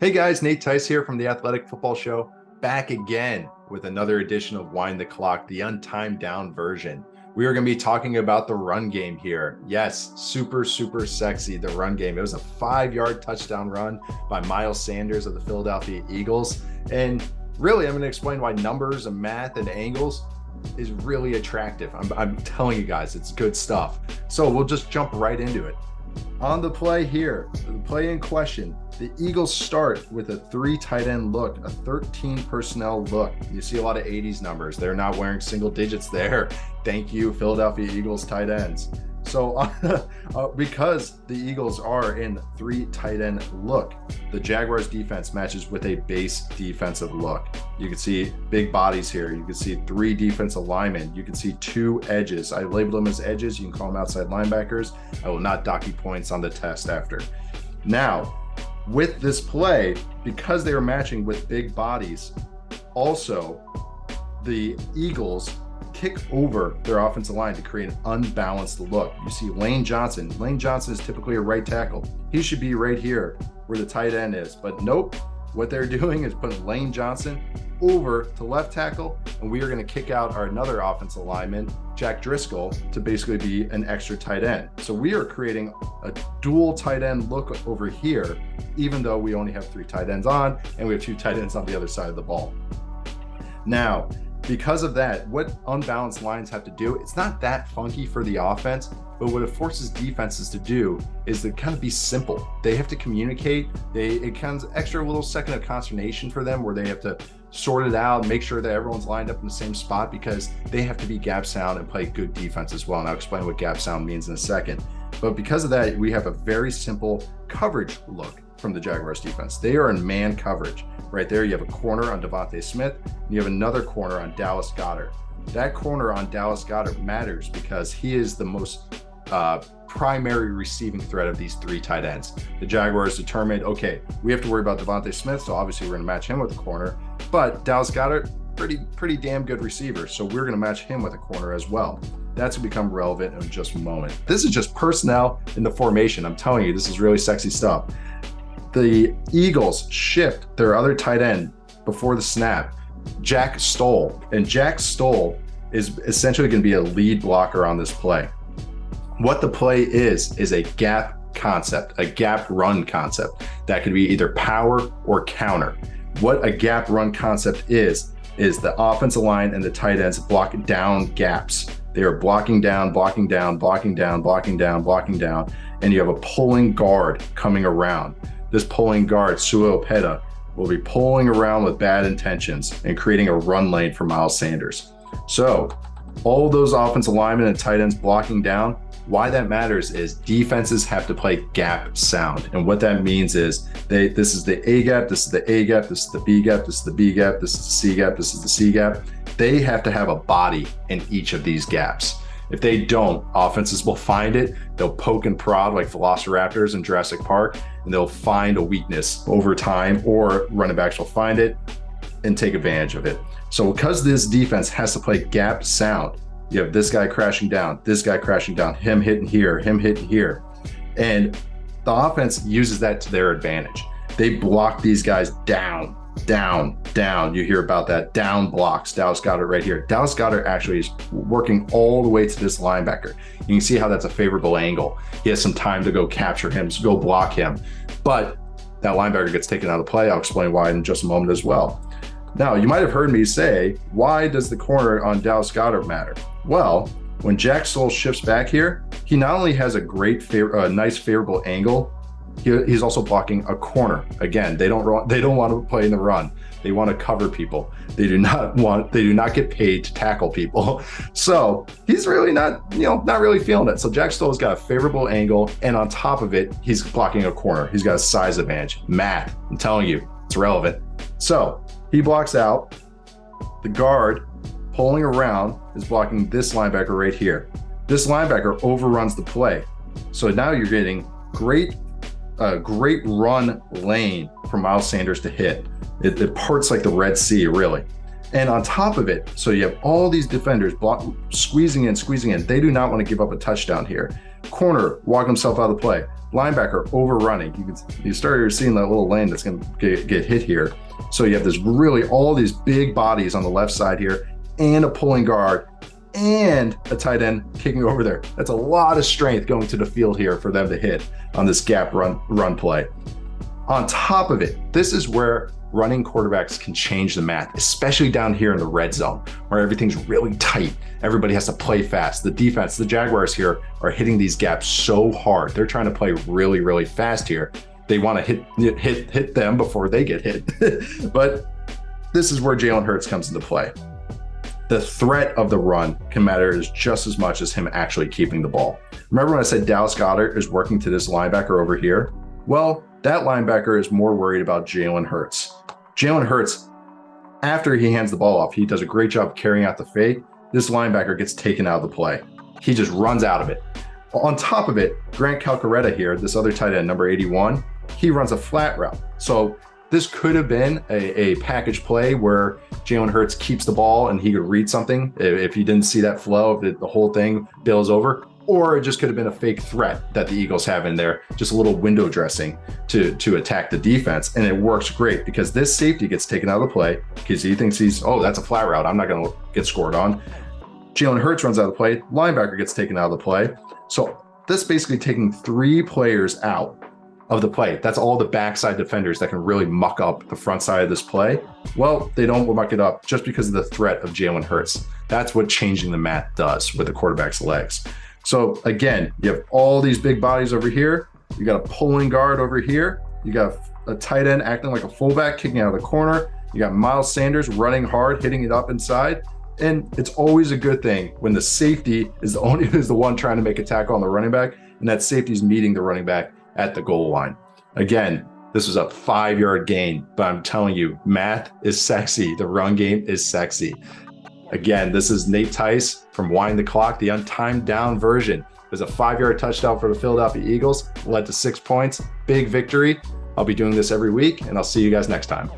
Hey guys, Nate Tice here from the Athletic Football Show, back again with another edition of Wind the Clock, the untimed down version. We are going to be talking about the run game here. Yes, super sexy, the run game. It was a 5-yard touchdown run by Miles Sanders of the Philadelphia Eagles. And really, I'm going to explain why numbers and math and angles is really attractive. I'm telling you guys, it's good stuff. So we'll just jump right into it. On the play here, the play in question, the Eagles start with a 3 tight end look, a 13 personnel look. You see a lot of 80s numbers. They're not wearing single digits there. Thank you, Philadelphia Eagles tight ends. So because the Eagles are in 3 tight end look, the Jaguars defense matches with a base defensive look. You can see big bodies here. You can see 3 defensive linemen. You can see 2 edges. I labeled them as edges. You can call them outside linebackers. I will not dock you points on the test after. Now, with this play, because they are matching with big bodies, also the Eagles kick over their offensive line to create an unbalanced look. You see Lane Johnson. Lane Johnson is typically a right tackle. He should be right here where the tight end is, but nope. What they're doing is putting Lane Johnson over to left tackle, and we are going to kick out our another offensive lineman, Jack Driscoll, to basically be an extra tight end. So we are creating a dual tight end look over here, even though we only have 3 tight ends on, and we have 2 tight ends on the other side of the ball. Now, because of that, what unbalanced lines have to do, it's not that funky for the offense, but what it forces defenses to do is to kind of be simple. They have to communicate. It comes extra little second of consternation for them where they have to sort it out, make sure that everyone's lined up in the same spot because they have to be gap sound and play good defense as well. And I'll explain what gap sound means in a second. But because of that, we have a very simple coverage look from the Jaguars defense. They are in man coverage. Right there, you have a corner on Devontae Smith, and you have another corner on Dallas Goedert. That corner on Dallas Goedert matters because he is the most primary receiving threat of these 3 tight ends. The Jaguars determined, okay, we have to worry about Devontae Smith, so obviously we're going to match him with a corner, but Dallas Goedert, pretty damn good receiver, so we're going to match him with a corner as well. That's going to become relevant in just a moment. This is just personnel in the formation. I'm telling you, this is really sexy stuff. The Eagles shift their other tight end before the snap, Jack Stoll. And Jack Stoll is essentially going to be a lead blocker on this play. What the play is a gap concept, a gap run concept that could be either power or counter. What a gap run concept is the offensive line and the tight ends block down gaps. They are blocking down, blocking down, blocking down, blocking down, blocking down, and you have a pulling guard coming around. This pulling guard, Sua Opeta, will be pulling around with bad intentions and creating a run lane for Miles Sanders. So all those offensive linemen and tight ends blocking down, why that matters is defenses have to play gap sound. And what that means is this is the A gap, this is the A gap, this is the B gap, this is the B gap, this is the C gap, this is the C gap. They have to have a body in each of these gaps. If they don't, offenses will find it. They'll poke and prod like velociraptors in Jurassic Park, and they'll find a weakness over time, or running backs will find it and take advantage of it. So because this defense has to play gap sound, you have this guy crashing down, this guy crashing down, him hitting here, him hitting here. And the offense uses that to their advantage. They block these guys down. You hear about that, down blocks. Dallas Goedert right here. Dallas Goedert actually is working all the way to this linebacker. You can see how that's a favorable angle. He has some time to go capture him, so go block him. But that linebacker gets taken out of play. I'll explain why in just a moment as well. Now, you might have heard me say, why does the corner on Dallas Goedert matter? Well, when Jack Stoll shifts back here, he not only has a nice favorable angle, he's also blocking a corner. Again, they don't want to play in the run. They want to cover people. They do not get paid to tackle people. So he's really not really feeling it. So Jack Stoll's got a favorable angle, and on top of it, he's blocking a corner. He's got a size advantage. Math, I'm telling you, it's relevant. So he blocks out. The guard pulling around is blocking this linebacker right here. This linebacker overruns the play. So now you're getting great run lane for Miles Sanders to hit. It parts like the Red Sea, really. And on top of it, so you have all these defenders squeezing in. They do not want to give up a touchdown here. Corner walk himself out of the play. Linebacker overrunning. You started seeing that little lane that's going to get hit here. So you have all these big bodies on the left side here, and a pulling guard, and a tight end kicking over there. That's a lot of strength going to the field here for them to hit on this gap run play. On top of it, this is where running quarterbacks can change the math, especially down here in the red zone where everything's really tight. Everybody has to play fast. The defense, the Jaguars here are hitting these gaps so hard. They're trying to play really, really fast here. They want to hit them before they get hit. But this is where Jalen Hurts comes into play. The threat of the run can matter just as much as him actually keeping the ball. Remember when I said Dallas Goedert is working to this linebacker over here? Well, that linebacker is more worried about Jalen Hurts. Jalen Hurts, after he hands the ball off, he does a great job carrying out the fake. This linebacker gets taken out of the play. He just runs out of it. On top of it, Grant Calcaretta here, this other tight end, number 81, he runs a flat route. So this could have been a package play where Jalen Hurts keeps the ball and he could read something if you didn't see that flow, if the whole thing bills over. Or it just could have been a fake threat that the Eagles have in there, just a little window dressing to attack the defense. And it works great because this safety gets taken out of the play because he thinks that's a flat route. I'm not going to get scored on. Jalen Hurts runs out of the play. Linebacker gets taken out of the play. So this basically taking 3 players out of the play. That's all the backside defenders that can really muck up the front side of this play. Well, they don't muck it up just because of the threat of Jalen Hurts. That's what changing the math does with the quarterback's legs. So again, you have all these big bodies over here. You got a pulling guard over here. You got a tight end acting like a fullback, kicking out of the corner. You got Miles Sanders running hard, hitting it up inside. And it's always a good thing when the safety is the one trying to make a tackle on the running back, and that safety is meeting the running back at the goal line. Again, this was a 5-yard gain, but I'm telling you, math is sexy. The run game is sexy. Again, this is Nate Tice from Wind the Clock, the untimed down version. It was a 5-yard touchdown for the Philadelphia Eagles, led to 6 points, big victory. I'll be doing this every week, and I'll see you guys next time.